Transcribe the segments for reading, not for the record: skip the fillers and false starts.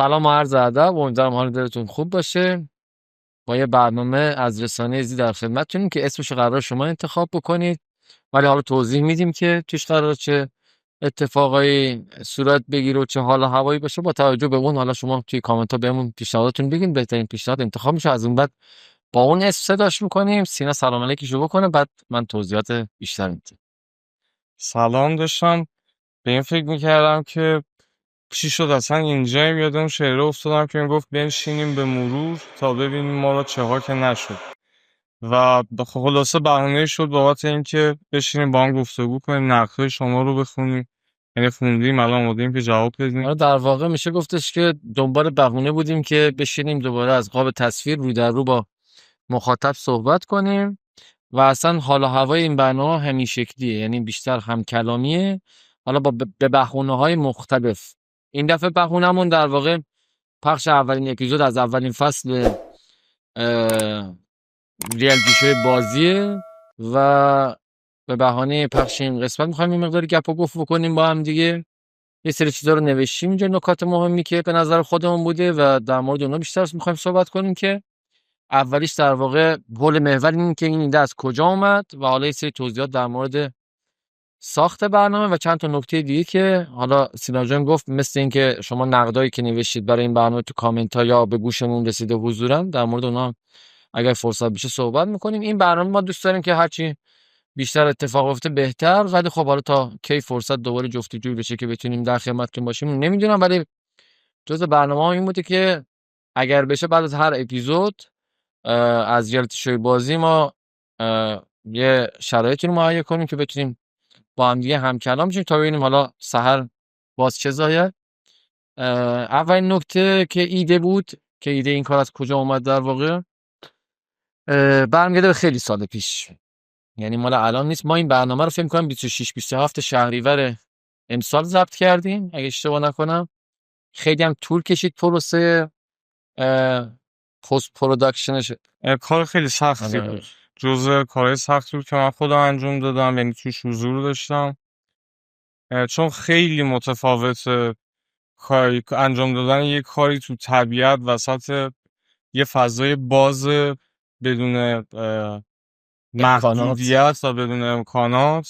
سلام و عرض ادب، امیدوارم حال دلتون خوب باشه. با یه برنامه از رسانه زی در خدمتتونیم که اسمش قرار شما انتخاب بکنید، ولی حالا توضیح میدیم که توش قرار چه اتفاقایی صورت بگیره و چه حال و هوایی باشه. با توجه به اون حالا شما توی کامنت ها بهمون پیشنهاداتون بگین، بهترین پیشنهاد انتخاب میشه. از اون بعد با اون اسم صداش میکنیم، سینا سلام علیکشو بکنه، بعد من توضیحات بیشتر میدم. سلام داشتم به این فکر میکردم که چی شد اصلا اینجا یادم شعره افتادم که میگفت بنشینیم به مرور تا ببینیم ما را چه ها که نشد و خلاصه بهانه شد بابت اینکه بشینیم با هم گفتگو کنیم، نقدهای شما رو بخونیم. یعنی خوندیم، الان اومدیم که جواب بدیم. حالا در واقع میشه گفتش که دنبال بهونه بودیم که بشینیم دوباره از قاب تصویر روی در رو با مخاطب صحبت کنیم و اصلا حال و هوای این برنامه همین شکلیه، یعنی بیشتر هم کلامیه، حالا با به بهونه های مختلف. این دفعه بهونمون در واقع پخش اولین اپیزود از اولین فصل ریالتی شوی بازیه و به بهانه پخش این قسمت میخوایم این مقداری گپ و گفت بکنیم با هم دیگه. یه سری چیزا رو نوشتیم اینجا، نکات مهمی که به نظر خودمون بوده و در مورد اونها بیشتر میخوایم صحبت کنیم. که اولیش در واقع حول محور این که این ایده از کجا اومد و حالا یه سری توضیحات در مورد ساخت برنامه و چند تا نکته دیگه که حالا سینا جان گفت مثل این که شما نقدایی که نوشتید برای این برنامه تو کامنت ها یا به گوشمون رسیده حضوراً، در مورد اونها اگر فرصت بشه صحبت میکنیم. این برنامه ما دوست داریم که هرچی بیشتر اتفاق افته بهتر، ولی خب حالا تا کی فرصت دوباره جفتجوی بشه که بتونیم در خدمتتون باشیم نمیدونم، ولی جز برنامه ها این بوده که اگر بشه بعد از هر اپیزود از ریالتی شوی بازی ما یه شرایطی رو مهیا کنیم که بتونیم با هم دیگه همکلام بشیم تا ببینیم حالا سحر باز چه زاید. اولین نکته که ایده بود، که ایده این کار از کجا اومد، در واقع برمیگرده به خیلی سال پیش، یعنی مال الان نیست. ما این برنامه رو فکر کنم 26 27 شهریور امسال ضبط کردیم اگه اشتباه نکنم. خیلی هم طول کشید پروسه پست پروداکشنش. کار خیلی سختی بود، جزء کارهای سختی بود که من خودم انجام دادم، یعنی توش حضور داشتم. چون خیلی متفاوته کاری انجام دادن یه کاری تو طبیعت وسط یه فضای باز بدون امکانات. محدودیت و بدون امکانات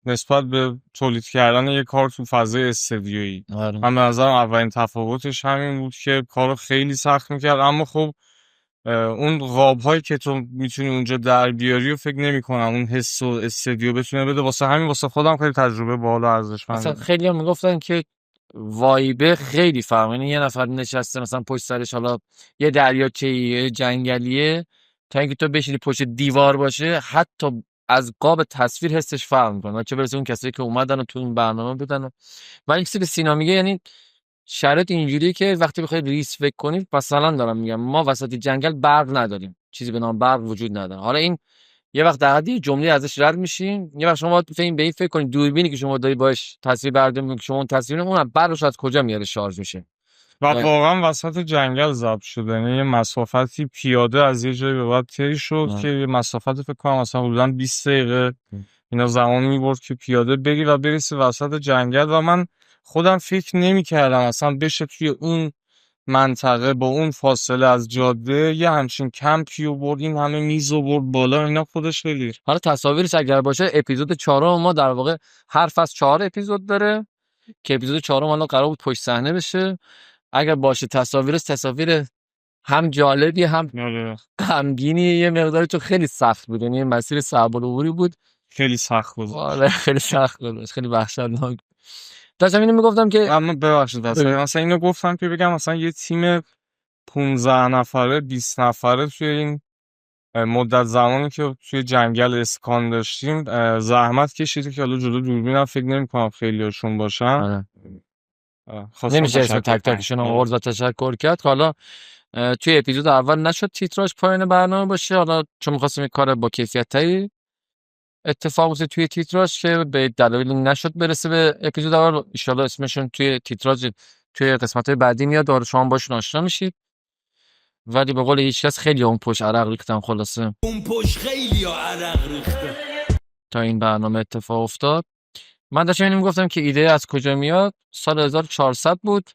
نسبت به تولید کردن یه کار تو فضای استدیویی. آره. من به نظرم اولین تفاوتش همین بود که کارو خیلی سخت میکرد، اما خب اون قاب‌هایی که تو میتونی اونجا در بیاری و فکر نمی‌کنم اون حس و استدیو بتونه بده. واسه همین واسه خودم خیلی تجربه باحال و مثلا ارزشمنده. خیلی هم میگفتن که وایبه خیلی فرق، یعنی یه نفر نشسته مثلا پشت سرش حالا یه دریاچه یه جنگلیه، تا اینکه تو بشینی پشت دیوار باشه حتی از قاب تصویر حسش فرق میکنه، چه برسه اون کسایی که اومدن و تو این برنامه بودن. و این چیزی که سینا میگه، یعنی شرط اینجوریه که وقتی بخواید ریس فکر کنید، مثلا دارم میگم ما وسط جنگل برق نداریم، چیزی به نام برق وجود نداره. حالا این یه وقت در حدی جمله ازش رد میشین، یه وقت شما باید به این فکر کنید دوربینی که شما داری باش تصویر برداری میکنید، شما اون تصویر اون برقش از کجا میاره شارژ میشه. و واقعا وسط جنگل ضبط شده، یعنی یه مسافتی پیاده از یه جایی به بعد طی شد که یه مسافت فکر کنم مثلا حدوداً 20 دقیقه اینا زمان میبرد که پیاده بری و برسی وسط جنگل. و من خودم فکر نمی‌کردم اصلا بشه توی اون منطقه با اون فاصله از جاده یه همچین کمپی و برد، این همه میز و برد بالا، اینا خودش خیلی. حالا تصاویرش اگر باشه، اپیزود 4 ما در واقع هر فصل 4 اپیزود داره که اپیزود 4 حالا قرار بود پشت صحنه بشه. اگر باشه تصاویر هم جالبی هم غمگینی یه مقداری، تو خیلی سخت بود، یعنی مسیر صعب العبوری بود، خیلی سخت بود. آره خیلی سخت بود، خیلی وحشتناک. داشتم اینو میگفتم که اما ببخشید مثلا اینو گفتم که بگم مثلا یه تیم 15 نفره 20 نفره توی این مدت زمانی که توی جنگل اسکان داشتیم زحمت کشیده که حالا جلو دوربینم فکر نمی‌کنم خیلیاشون باشن. نمیشه اسم تک تکشون آورد و تشکر کرد. حالا توی اپیزود اول نشد تیتراژ پایان برنامه باشه، حالا چون می‌خواستیم کار با کیفیت تری اتفاق افتاد توی تیتراژ که به دلایلی نشد برسه به اپیزود اول. ان شاءالله اسمشون توی تیتراژ توی قسمت‌های بعدی میاد، داره شما باشون آشنا میشید. ولی به قول هیچکس خیلی اون پشت عرق ریختن، خلاصه اون پشت خیلی عرق ریخته تا این برنامه اتفاق افتاد. من داشتم اینو میگفتم که ایده از کجا میاد. سال 1400 بود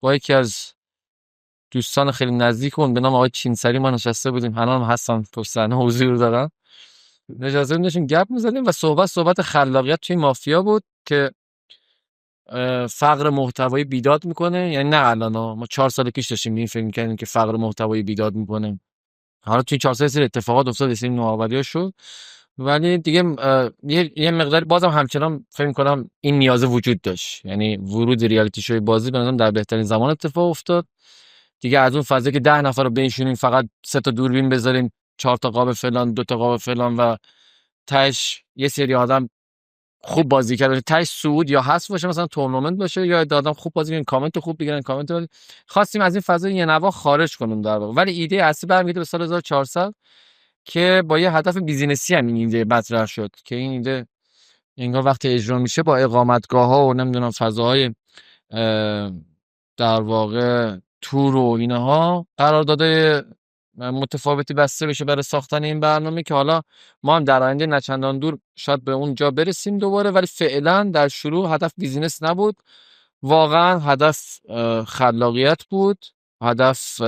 با یکی از دوستان خیلی نزدیکمون به نام آقای چینسری ما نشسته بودیم، الان هم هستن پشت صحنه حضور دارن. نشسته بودیم داشتیم گپ می‌زدیم و صحبت خلاقیت توی مافیا بود که فقر محتوایی بیداد میکنه. یعنی نه الان ما 4 سال پیش داشتیم این فکر می‌کردیم که فقر محتوایی بیداد میکنه. حالا توی 4 سال سری اتفاقات افتاد، این نوآوری‌ها شد، ولی دیگه یه مقدار بازم همچنان فکر می‌کنم این نیاز وجود داشت. یعنی ورود ریالیتی شوی بازی به نظرم در بهترین زمان اتفاق افتاد. دیگه از اون فضایی که 10 نفر رو بنشونیم فقط 3 تا دوربین بذاریم، 4 تا قاب فلان، 2 تا قاب فلان و تهش یه سری آدم خوب بازی کرده، تهش صعود یا حذف باشه، مثلا تورنمنت باشه، یا آدم خوب بازی کنن، کامنت خوب بگیرن، کامنت بگیرن. خواستیم از این فضای یه نوا خارج کنیم در واقع. ولی ایده اصلی برمیگرده به سال 1400 که با یه هدف بیزینسی هم این ایده مطرح شد که این ایده انگار وقتی اجرا میشه با اقامتگاه‌ها و نمیدونم فضاهای در واقع تور و اینها قراردادهای متفاوتی بسته بشه برای ساختن این برنامه، که حالا ما هم در آینده نچندان دور شاید به اون جا برسیم دوباره. ولی فعلا در شروع هدف بیزینس نبود، واقعا هدف خلاقیت بود، هدف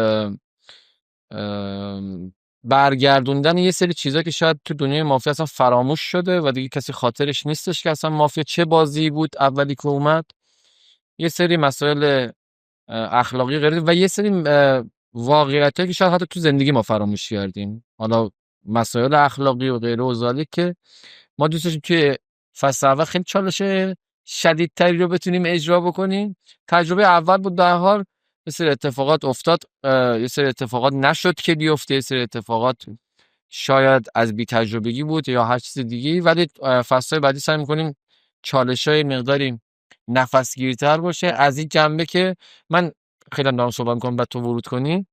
برگردوندن یه سری چیزا که شاید تو دنیای مافیا اصلا فراموش شده و دیگه کسی خاطرش نیستش که اصلا مافیا چه بازی بود اولی که اومد. یه سری مسائل اخلاقی غیره و یه سری واقعیتایی که شاید حتی تو زندگی ما فراموش کردیم، حالا مسائل اخلاقی و غیره و ذالک، که ما دوست داشتیم توی فصل اول خیلی چالش شدیدتری رو بتونیم اجرا بکنیم. تجربه اول بود، در حال یه سری اتفاقات افتاد، یه سری اتفاقات نشد که بیفته، یه سری اتفاقات شاید از بی تجربگی بود یا هر چیز دیگه. ولی فصل‌های بعدی سعی می‌کنیم چالش‌های مقداری نفسگیرتر باشه، از این جنبه که من خیلی دارم صحبت می‌کنم بعد تو ورود کنی.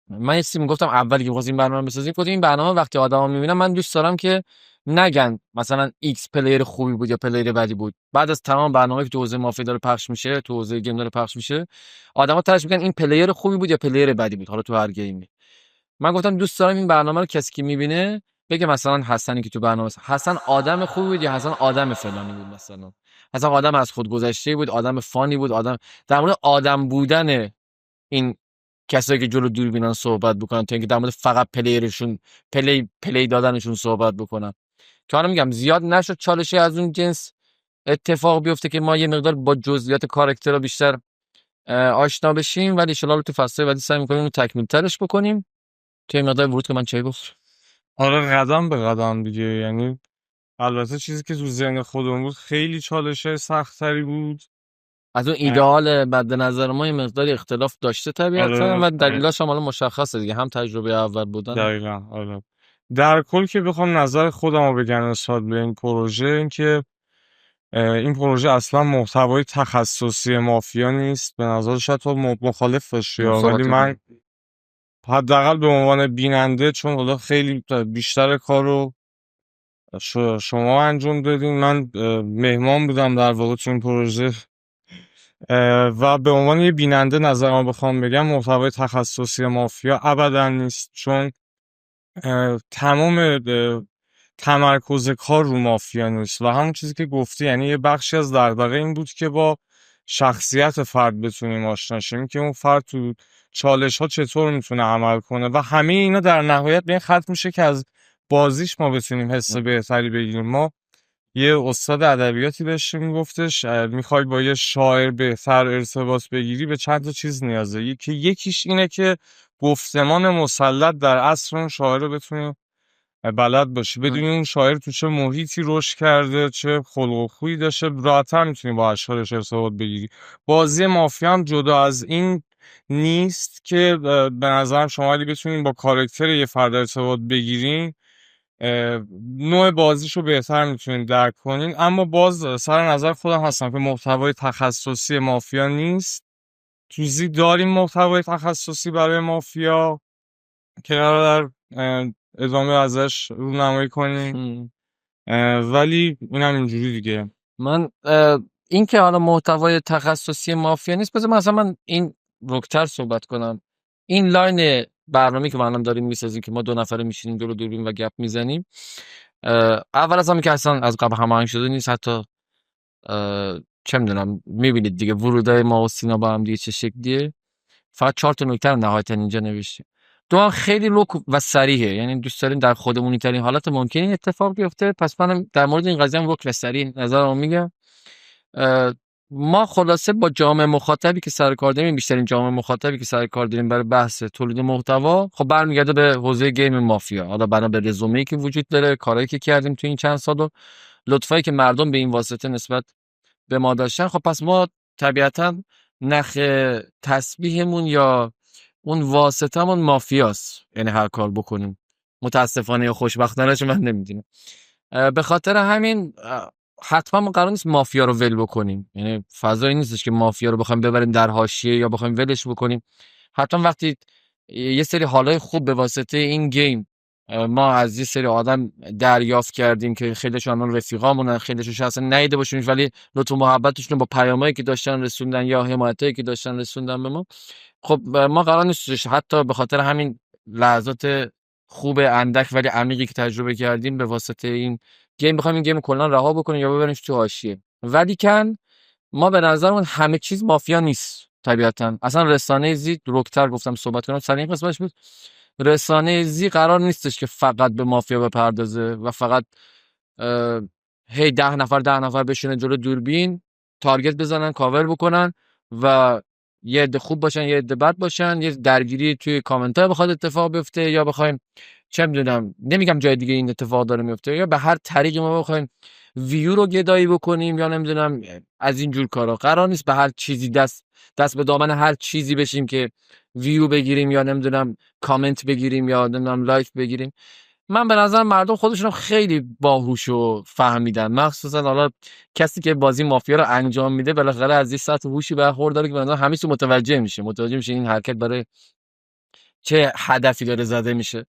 من یه چیزی میگفتم اولی که می‌خواستیم برنامه بسازیم، گفتم این برنامه وقتی آدما می‌بینن، من دوست دارم که نگن مثلا ایکس پلیر خوبی بود یا پلیر بدی بود. بعد از تمام برنامه‌ای که تو حوزه مافیا داره پخش میشه، تو حوزه گیم داره پخش میشه، آدما تلاش می‌کنن این پلیر خوبی بود یا پلیر بدی بود، حالا تو هر گیمی. من گفتم دوست دارم این برنامه رو کسی که می‌بینه بگه مثلا حسنی که تو برنامه است، حسن آدم خوبی بود یا حسن آدم فلانی بود، مثلا حسن آدم از خود گذشته بود، آدم فانی بود، آدم. در مورد آدم بودن این کسایی که جلو دوربینن صحبت بکنن، تا اینکه در مورد فقط پلیرشون پلی دادنشون صحبت بکنن. که حالا میگم زیاد نشد چالشی از اون جنس اتفاق بیفته که ما یه مقدار با جزئیات کاراکترها بیشتر آشنا بشیم، ولی ان شاءالله تو فصل بعدی سعی می‌کنیم اون تکمیل ترش بکنیم. توی مقدار ورود که من چه گفت. آره، قدم به قدم دیگه. یعنی البته چیزی که تو ذهن خودمون بود خیلی چالش سخت‌تری بود. از اون ایدئال بعد نظر ما یه مقداری اختلاف داشته طبیعتا، آره، و دلیلاش هم حالا مشخصه دیگه، هم تجربه اول بودن. دقیقاً. آره، در کل که بخوام نظر خودم رو بگم نسبت به این پروژه، این که این پروژه اصلا محتوای تخصصی مافیا نیست. به نظر شاید تو مخالف باشی، ولی من حداقل به عنوان بیننده، چون حالا خیلی بیشتر کار رو شما انجام دادین، من مهمان بودم در واقع تو این پروژه، و به عنوان یه بیننده نظرم بخوام بگم محتوای تخصصی مافیا ابدا نیست، چون تمام تمرکز کار رو مافیا نیست. و همون چیزی که گفتی، یعنی یه بخشی از دغدغه این بود که با شخصیت فرد بتونیم آشنا شیم، که اون فرد تو چالش ها چطور میتونه عمل کنه، و همه اینا در نهایت به این ختم میشه که از بازیش ما بتونیم حس بهتری بگیریم. ما یه استاد ادبیاتی داشتیم میگفتش میخوای با یه شاعر بهتر ارتباط بگیری به چند تا چیز نیازه، که یکیش اینه که گفتمان مسلط در عصر اون شاعر رو بتونی بلد باشی، بدونی اون شاعر تو چه محیطی رشد کرده، چه خلق و خویی داشته، راحت‌تر میتونی با اشعارش ارتباط بگیری. بازی مافیا هم جدا از این نیست که به نظرم شما اگه بتونین با کاراکتر یه فرد ارتباط بگیرین، نوع بازیشو بهتر میتونین درک کنین. اما باز سر نظر خودم هستم که محتوای تخصصی مافیا نیست. توزیع داریم محتوای تخصصی برای مافیا که قرار در ادامه ازش رونمایی کنیم، ولی اینم اینجوری دیگه. من این که حالا محتوای تخصصی مافیا نیست، بذار من این رکتر صحبت کنم. این لاین برنامه‌ای که ما الان داریم میسازیم که ما 2 نفره میشینیم جلو دوربین و گپ میزنیم، اول از همه که اصلا از قبل هماهنگ شده نیست، حتی چه میدونم میبینید دیگه ورودای ما و سینا با هم دیگه چه شکلیه. فقط 4 تا نکته رو نهایتا اینجا نوشتیم. دو خیلی رک و صریحه، یعنی دوست داریم در خودمونی ترین حالت ممکن این اتفاق بیفته. پس منم در مورد این قضیه هم رک و صریح نظرمو میگم. اه، ما خلاصه با جامعه مخاطبی که سر کار داریم، بیشترین جامعه مخاطبی که سر کار داریم برای بحث تولید محتوا، خب برمیگرده به حوزه گیم مافیا. حالا بنا به رزومه‌ای که وجود داره، کارهایی که کردیم تو این چند سال و لطفایی که مردم به این واسطه نسبت به ما داشتن، خب پس ما طبیعتا نخ تسبیحمون یا اون واسطمون مافیاست، یعنی هر کار بکنیم. متاسفانه یا خوشبختانه من نمیدونم. به خاطر همین حتما ما قرار نیست مافیا رو ول بکنیم، یعنی فضایی نیستش که مافیا رو بخوایم ببریم در حاشیه یا بخوایم ولش بکنیم. حتما وقتی یه سری حالای خوب به واسطه این گیم ما از یه سری آدم دریافت کردیم که خیلیشون الان رفیقامونن، خیلیشون اصلا ندیده باشیم ولی لطف و محبتشون با پیامایی که داشتن رسوندن یا حمایتایی که داشتن رسوندن به ما، خب ما قرار نیستش حتی به خاطر همین لحظات خوب اندک ولی عمیقی که تجربه کردیم به واسطه این گیم بخوایم این گیم کلا رها بکنیم یا ببریمش تو حاشیه. ولیکن ما به نظرمون همه چیز مافیا نیست طبیعتا. اصلا رسانه زی رکتر گفتم صحبت کنم سر این قسمتش بود. رسانه زی قرار نیستش که فقط به مافیا بپردازه و فقط هی 10 نفر بشینه جلو دوربین تارگت بزنن، کاور بکنن و یه عده خوب باشن یه عده بد باشن، یه درگیری توی کامنت ها بخواد اتفاق بیفته یا بخوایم چه میدونم، نمیگم جای دیگه این اتفاق داره میفته، یا به هر طریقی ما بخوایم ویو رو گدایی بکنیم یا نمیدونم از این جور کارا. قرار نیست به هر چیزی دست به دامن هر چیزی بشیم که ویو بگیریم یا نمیدونم کامنت بگیریم یا نمیدونم لایک بگیریم. من به نظر مردم خودشون خیلی باهوش و فهمیدن، مخصوصا حالا کسی که بازی مافیا رو انجام میده بالاخره از یه سطح هوشی برخورداره که به نظر همه چی متوجه میشه این حرکت برای چه هدفی داره زده میشه.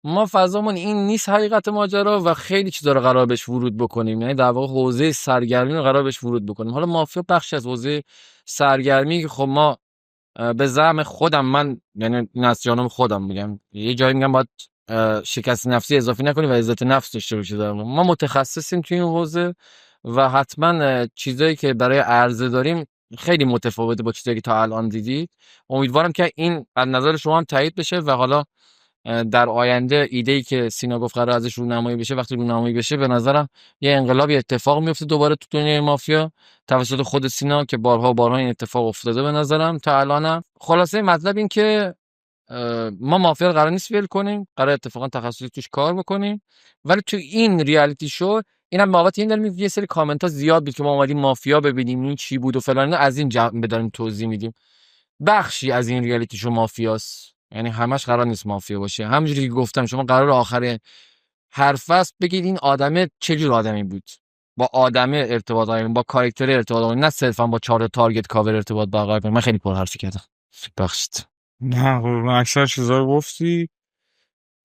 ما فضامون این نیست حقیقت ماجرا و خیلی چیزا رو قرار بهش ورود بکنیم، یعنی در واقع حوزه سرگرمی رو قرار بهش ورود بکنیم. حالا مافیا بخشی از حوزه سرگرمی که خب ما به زعم خودم، من یعنی این از جانم خودم میگم، یه جایی میگم باید شکست نفسی اضافی نکنی و عزت نفس داشته باشی. ما متخصصیم توی این حوزه و حتما چیزایی که برای عرضه داریم خیلی متفاوته با چیزایی که تا الان دیدید. امیدوارم که این از نظر شما هم تایید بشه و حالا در آینده ایده‌ای که سینا گفت قرار ازش رونمایی بشه، وقتی رونمایی بشه به نظرم یه انقلابی اتفاق میفته دوباره تو دنیای مافیا توسط خود سینا که بارها این اتفاق افتاده به نظرم تا الانم. خلاصه مطلب این که ما مافیا رو قرار نیست ول کنیم، قرار اتفاقا تخصصی توش کار بکنیم. ولی تو این ریالیتی شو اینم بابت این داریم یه سری کامنت ها زیاد بود که ما اومدیم مافیا ببینیم این چی بود و فلان، از این جنبه داریم توضیح میدیم. بخشی از این ریالیتی شو مافیاست، یعنی همش قرار نیست مافیا باشه. همونجوری که گفتم شما قرار آخر هر فصل بگید این آدمه چه جور آدمی بود، با آدمه ارتباط قائم، با کاراکتر ارتباط قائم، نه صرفا با 4 تارگت کاور ارتباط برقرار کنید. من خیلی پرحرفی کردم، بخشید. نه قربون، اکثر چیزا رو گفتی.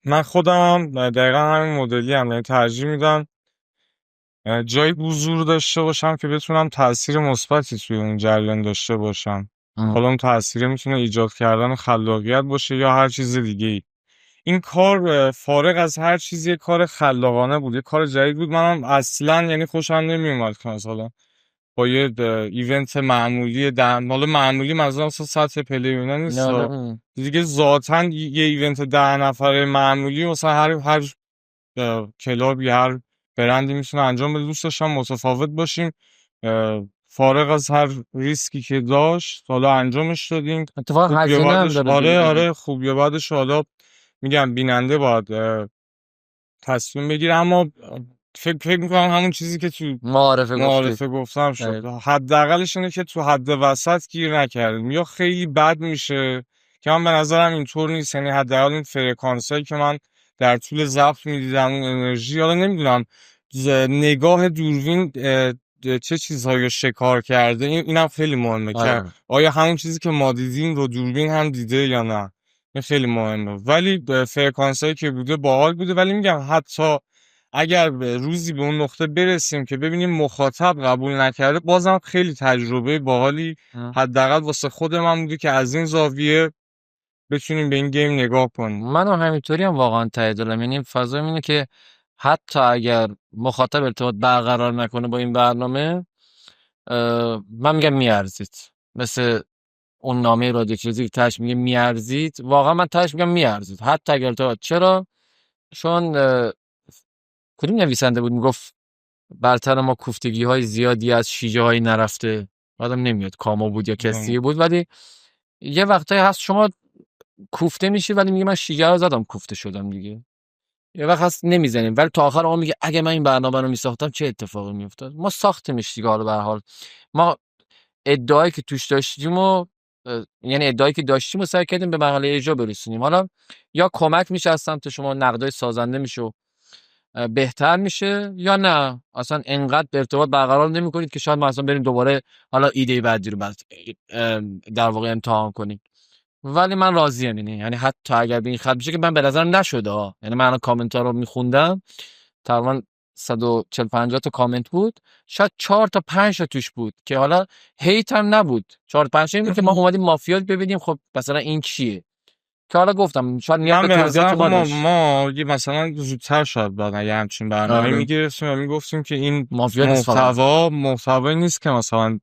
من خودم دقیقا همین مدلی هم، یعنی ترجیح میدم جایی حضور داشته باشم که بتونم تأثیر مثبتی توی اون جریان داشته باشم. حالا اون تأثیر میتونه ایجاد کردن خلاقیت باشه یا هر چیز دیگه ای. این کار فارغ از هر چیزی کار خلاقانه بود، یه کار جدید بود. منم اصلا یعنی خوشم نمیومد که مثلا با یه ایونت معمولی حالا معمولی منظورم اصلا سطح پلیونه نیست دیگه، ذاتاً یه ایونت 10 نفره معمولی مثلا هر کلابی هر برندی میتونه انجام بده. دوست داشتم متفاوت باشیم، فارغ از هر ریسکی که داشت حالا انجامش دادیم. اتفاقا هزینه هم داره. آره خوب یا بعدش حالا میگم بیننده باید تصمیم بگیره، اما فکر میکنم همون چیزی که تو معارفه گفتم شد. حداقلش اینه که تو حد وسط گیر نکردیم، یا خیلی بد میشه که من به نظرم اینطور نیست. یعنی حداقل این فرکانسایی که من در طول ضبط میدیدم اون انرژی، حالا نمیدونم نگاه دوربین چه چیزهایی شکار کرده، اینم خیلی مهمه که آیا همون چیزی که ما دیدیم رو دوربین هم دیده یا نه. این خیلی مهمه. ولی فرکانسایی که بوده باحال بوده. ولی میگم حتی اگر روزی به اون نقطه برسیم که ببینیم مخاطب قبول نکرده، بازم خیلی تجربه باحالی حداقل واسه خود من بوده که از این زاویه بتونیم به این گیم نگاه کنیم. منم همینطوری هم واقعا ته دلم، یعنی فضا اینه که حتی اگر مخاطب ارتباط برقرار نکنه با این برنامه، من میگم میارزید، مثل اون نامه رادیکلیزی که تهش میگه میارزید، واقعا من تهش میگم میارزید حتی اگر تو. چرا؟ چون کدوم نویسنده بود میگفت برتر ما کوفتگی های زیادی از شیجه های نرفته، آدم نمیاد کاما بود یا کسی بود، ولی یه وقتایی هست شما کوفته میشی ولی میگه من شیجه رو زدم کوفته شدم دیگه. یه وقت هست نمیزنیم ولی تا آخر اون میگه اگه من این برنامه رو میساختم چه اتفاقی میافتاد. ما ساختیمش دیگه. حالا به هر حال ما ادعایی که توش داشتیم و یعنی ادعایی که داشتیم و سعی کردیم به مرحله اجرا برسونیم. حالا یا کمک میشه از سمت شما، نقدای سازنده میشه و بهتر میشه، یا نه اصلا انقدر به ارتباط برقرار نمیکنید که شاید ما اصلا بریم دوباره حالا ایده بعدی رو بعد در واقع امتحان کنیم. ولی من راضیم، یعنی حتی اگر به این خط بشه که من به نظرم نشده ها. یعنی من الان کامنت ها رو میخوندم، تقریبا 140-150 تا کامنت بود، شاید 4 تا 5 تا توش بود که حالا هیت هم نبود. 4 تا 5 تا این بود که ما اومدیم مافیا ببینیم خب مثلا این چیه، که حالا گفتم شاید من نیاز به به توضیحات نظرم ما داشت. ما یه مثلا زودتر شاید بعد یه همچین برنامه آره. میگرفتیم و میگفتیم که این مافیا نیست فقط. محتوایی نیست که مثلا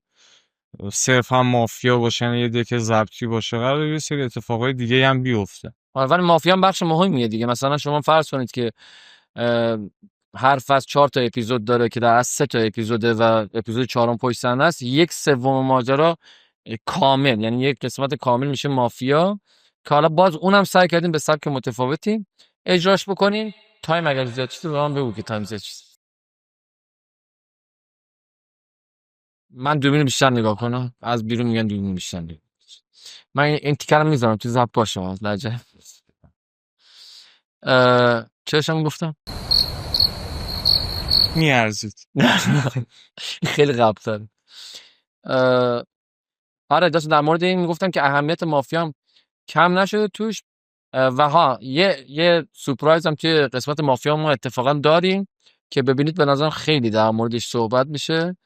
صرف هم مافیا باشه، یعنی یه دک ضبطی باشه، قراره یه سری اتفاقای دیگه هم بیفته. آره ولی مافیا هم بخش مهمیه دیگه. مثلا شما فرض کنید که هر فصل 4 تا اپیزود داره که در از 3 تا اپیزوده و اپیزود 4 پشت صحنه است، 1/3 ماجرا کامل، یعنی یک قسمت کامل میشه مافیا، که حالا باز اونم سعی کردیم به سبک متفاوتی اجراش بکنیم. تایم اگر زیاد شده به من بگو که تایم زیاد شده. من دوربین بیشتر نگاه کنم، از بیرون میگن دوربین بیشتر نگاه. من این تیکرم میذارم تو ضبط باشه لجه. چه داشتم گفتم؟ میارزید. خیلی قبل. آره داشت در مورد این میگفتم که اهمیت مافیا هم کم نشده توش. و ها یه سورپرایز هم توی قسمت مافیا ما اتفاقا داریم که ببینید، به نظرم خیلی در موردش صحبت میشه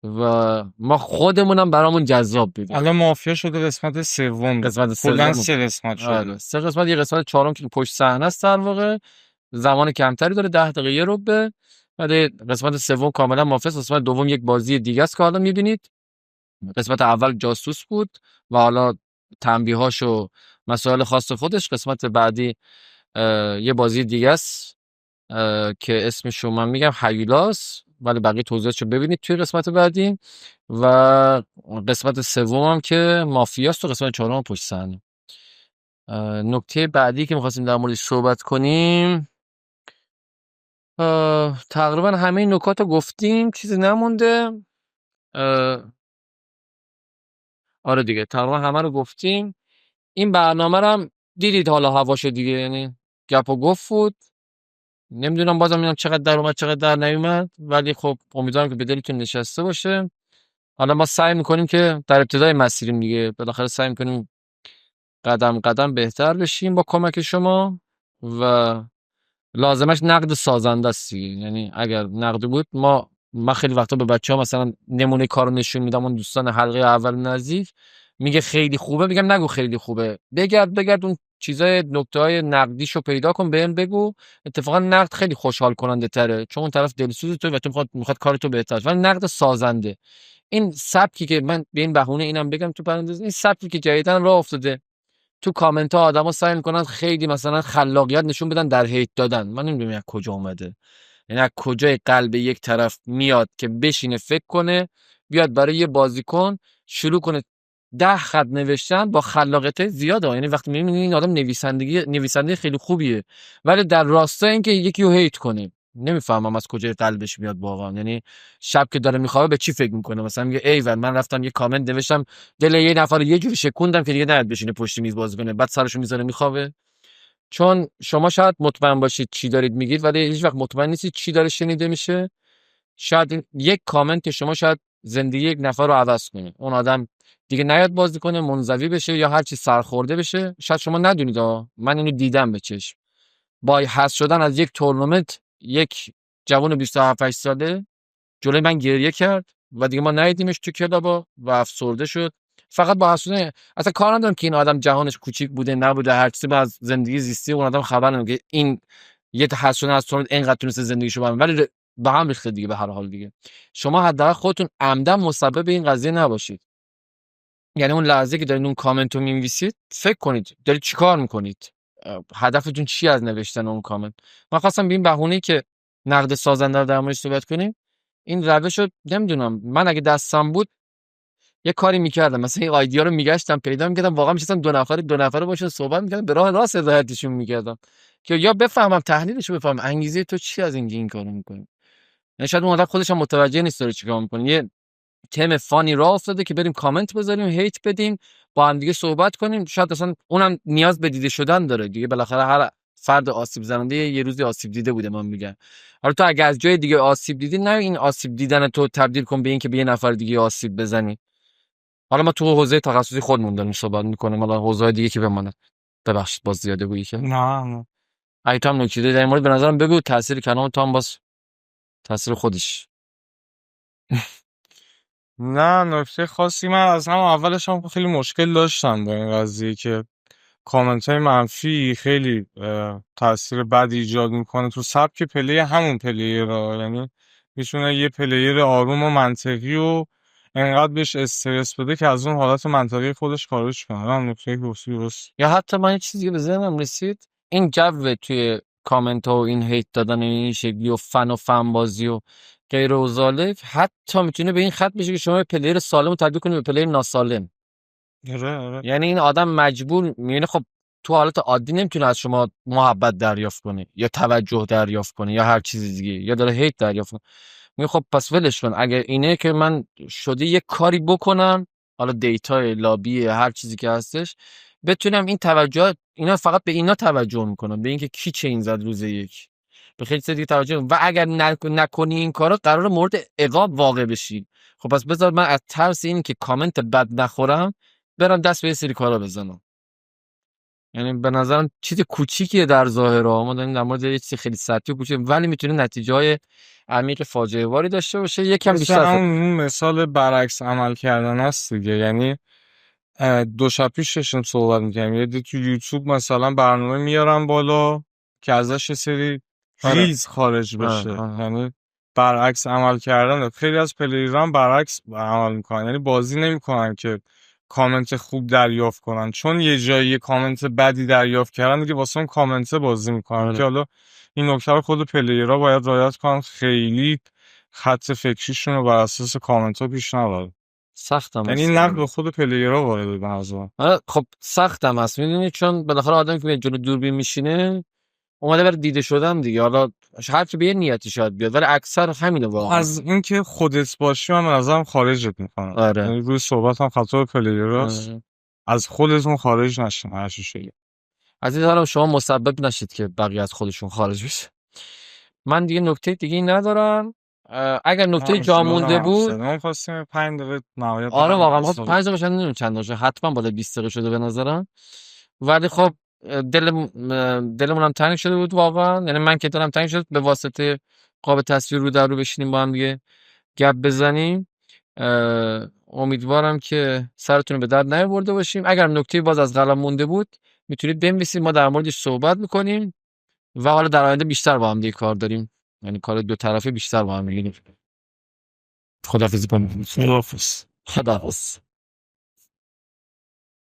و ما خودمونم برامون جذاب بود. الان مافیا شده قسمت سوم، قسمت کلا سوم 3 قسمت شده. آره 3 قسمت، یه قسمت 4 که پشت صحنه است در واقع، زمان کمتری داره، 10 دقیقه یه ربع. بعد قسمت سوم کاملا مافیا است، قسمت دوم یک بازی دیگه است که حالا میبینید. قسمت اول جاسوس بود و حالا تنبیهاش و مسائل خاص خودش. قسمت بعدی یه بازی دیگه است که اسمشو من میگم هیولاس، ولی بقیه توضیحاتشو ببینید توی قسمت بعدی. و قسمت سوم هم که مافیاست و قسمت 4 هم پشت صحنه. نکته بعدی که می‌خواستیم در موردش صحبت کنیم، تقریبا همه نکات رو گفتیم، چیزی نمونده. آره دیگه تقریبا همه رو گفتیم. این برنامه رو هم دیدید حالا هواشو دیگه، یعنی گپ و گفت بود. نمیدونم بازم اینم چقدر در اومد چقدر در نیومد، ولی خب امیدوارم که به دلتون نشسته باشه. حالا ما سعی میکنیم که در ابتدای مسیریم دیگه، بالاخره سعی میکنیم قدم قدم بهتر بشیم با کمک شما و لازمش نقد سازنده است دیگه. یعنی اگر نقد بود ما خیلی وقتا به بچه‌ها مثلا نمونه کارو نشون میدم، اون دوستان حلقه اول نزدیک میگه خیلی خوبه، میگم نگو خیلی خوبه، بگرد اون چیزای نکته‌های نقدیشو پیدا کن بهم بگو. اتفاقا نقد خیلی خوشحال کننده تره، چون اون طرف دلسوز تو و تو میخواد کارتو بهتر، ولی نقد سازنده. این سبکی که من به این بهونه اینم بگم تو پرانتز، این سبکی که جدیدن راه افتاده تو کامنت ها، آدما سعی میکنن خیلی مثلا خلاقیت نشون بدن در هیت دادن. من نمیدونم از کجا اومده، یعنی از کجای قلب یک طرف میاد که بشینه فکر کنه بیاد برای یه بازیکن شروع کنه 10 خط نوشتن با خلاقیت زیاده. یعنی وقتی میبینی این آدم نویسنده خیلی خوبیه، ولی در راستای اینکه یکی رو هیت کنه، نمیفهمم از کجای قلبش میاد واقعا. یعنی شب که داره میخوابه به چی فکر میکنه؟ مثلا میگه ایول من رفتم یه کامنت نوشتم دل یه نفر رو یه جوری شکوندم که دیگه نهاد بشینه پشت میز بازی کنه، بعد سرشو میذاره میخوابه. چون شما شاید مطمئن باشید چی دارید میگید، ولی هیچ وقت مطمئن نیستید چی داره شنیده میشه. شاید یک کامنت شما شاید زندگی یک نفر رو عوض کنه، اون آدم دیگه نیاد بازی کنه، منزوی بشه یا هر چی سرخورده بشه. شاید شما ندونید من اینو دیدم به چشم. با حذف شدن از یک تورنمنت یک جوان 27 ساله جلوی من گریه کرد و دیگه ما ندیدیمش تو کلابا و افسرده شد. فقط با حسونه، اصلا کار ندارم که این آدم جهانش کوچیک بوده نبوده، هر چیزی از زندگی زیستی اون آدم خبر نداره که این یه تحسن از تورنمنت اینقدر تونسته زندگیشو برم، ولی به هم ریخته دیگه. به هر حال دیگه شما حداقل خودتون عمدن مسبب این قضیه نباشید. یعنی اون لحظه که دارید اون کامنت رو می‌نویسید فکر کنید دارید چیکار میکنید، هدفتون چی از نوشتن اون کامنت. من خواستم به این بهونه‌ای که نقد سازنده رو در موردش صحبت کنیم، این روش رو نمیدونم، من اگه دستم بود یه کاری میکردم، مثلا این آیدیا رو میگشتم پیدا میکردم، واقعا میشستم دو نفره باشون صحبت میکردم، به راه راست هدایتشون میکردم که یا بفهمم تحلیلش رو، بفهمم انگیزه تو چی از این کارو میکنی. یعنی شاید اون آدم خودش هم متوجه نیست داره چیکار میکنه، یه تم فانی راه افتاده که بریم کامنت بذاریم، هیت بدیم، با هم دیگه صحبت کنیم. شاید اصلا اونم نیاز به دیده شدن داره دیگه، بالاخره هر فرد آسیب زننده یه روزی آسیب دیده بوده. من میگم حالا تو اگه از جای دیگه آسیب دیدی، نه این آسیب دیدن تو تبدیل کن به این که به یه نفر دیگه آسیب بزنی. حالا ما تو حوزه تخصصی خودمون داریم صحبت میکنیم، حالا حوزه دیگه که بماند. ببخشید باز زیاده گویی که نه اگه تو هم نکته در این مورد به نظرم بگو، تاثیر کلام تو هم باز تاثیر خودش. نه نکته خاصی، من از هم اولش هم خیلی مشکل داشتم با این قضیه که کامنت های منفی خیلی تاثیر بد ایجاد میکنه تو سبک پلی همون پلیر را. یعنی میتونه یه پلیر آروم و منطقی و انقدر بهش استرس بده که از اون حالت منطقی خودش خارج کنه. هم نکته درست. یا حتی من یه چیزی که به ذهنم رسید، این جو توی کامنت ها و این هیت دادن این شکلی و فن بازی و غیر و ذالک، حتی میتونه به این خط بشه که شما یه پلیر سالم رو تبدیل کنید به پلیر ناسالم. آره. یعنی این آدم مجبور میونه، خب تو حالت عادی نمیتونه از شما محبت دریافت کنه یا توجه دریافت کنه یا هر چیز دیگه، یا داره هیت دریافت کنه. میگه خب پس ولش کن، اگه اینه که من شده یه کاری بکنم، حالا دیتا لابی هر چیزی که هستش، بتونم این توجه، اینا فقط به اینا توجه میکنم، به اینکه کی چین زد روز یک، به خیلی چیز دیگه توجه و اگر نکنی این کارا قرار مورد عقاب واقع بشی. خب پس بذار من از ترس این که کامنت بد نخورم برم دست به یه سری کارا بزنم. یعنی به نظرم چیز کوچیکیه در ظاهر، ما داریم در مورد یه چیز خیلی سطحی و کوچیک، ولی میتونه نتیجه های عمیق فاجعه باری داشته باشه. یکم مثل بیشتر همون مثال برعکس عمل کردن هست دیگه. یعنی دو شب پیش داشتیم صحبت می‌کردیم، یه دی تو یوتیوب مثلا برنامه میارن بالا که ازش یه سری ریلز خارج بشه. یعنی برعکس عمل کردن. خیلی از پلیران برعکس عمل میکنن، یعنی بازی نمیکنن که کامنت خوب دریافت کنن، چون یه جایی کامنت بدی دریافت کردن دیگه واسه اون کامنت بازی میکنن. که حالا این نکته رو خود پلیرها باید رعایت کنن، خیلی خط فکریشون رو بر اساس کامنت ها پیش نبرن. سختم یعنی هست. نقد خود پلیرها وارده به نظرم. خب سختم هست، میدونی، چون بالاخره آدمی که جلو دوربین میشینه اومده برای دیده شدن دیگه. حالا هر کی به یه نیتی شاید بیاد، ولی اکثر همینه واقعا. از اینکه خودت باشی من به نظرم خارجت میکنه. آره. یعنی روی صحبت هم خطا پلیراست. از خودتون خارج نشین هر چی شده. از این طرف شما مسبب نشید که بقیه از خودشون خارج بشه. من دیگه نکته دیگه ندارم. اگر نکته جا مونده بود، من خواستیم 5 دقیقه نهایت. آره واقعا خب 5 دقیقه شد، نمیدونم چند دقیقه، حتما بالا 20 دقیقه شده به نظرم. ولی خب دلمون هم تنگ شده بود واقعا. یعنی من که دلم تنگ شد به واسطه قاب تصویر رو در رو بشینیم با هم دیگه گپ بزنیم. امیدوارم که سرتون رو به درد نیاورده باشیم. اگر نکته باز از قلم مونده بود میتونید بنویسید، ما در موردش صحبت میکنیم و حالا در آینده بیشتر با هم دیگه کار داریم، یعنی کار دو طرفه بیشتر با هم میگیریم. خداحافظی کنیم. خداحافظ.